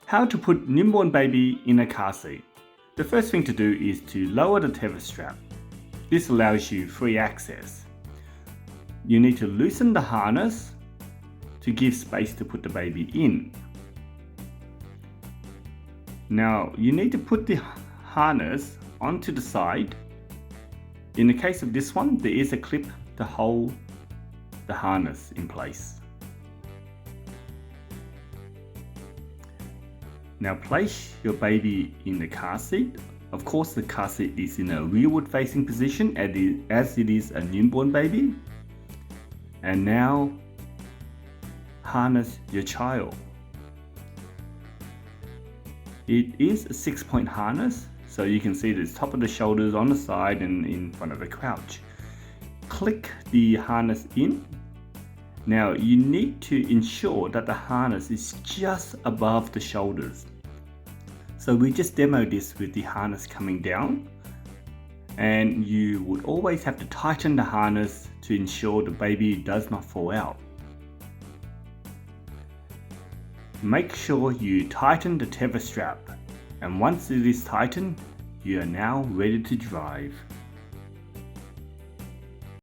How to put newborn baby in a car seat. The first thing to do is to lower the tether strap. This allows you free access. You need to loosen the harness to give space to put the baby in. Now you need to put the harness onto the side. In the case of this one, there is a clip to hold the harness in place. Now place your baby in the car seat. Of course, the car seat is in a rearward facing position as it is a newborn baby. And now harness your child. It is a 6-point harness, so you can see the top of the shoulders, on the side and in front of the crouch. Click the harness in. Now you need to ensure that the harness is just above the shoulders. So we just demoed this with the harness coming down, and you would always have to tighten the harness to ensure the baby does not fall out. Make sure you tighten the tether strap, and once it is tightened, you are now ready to drive.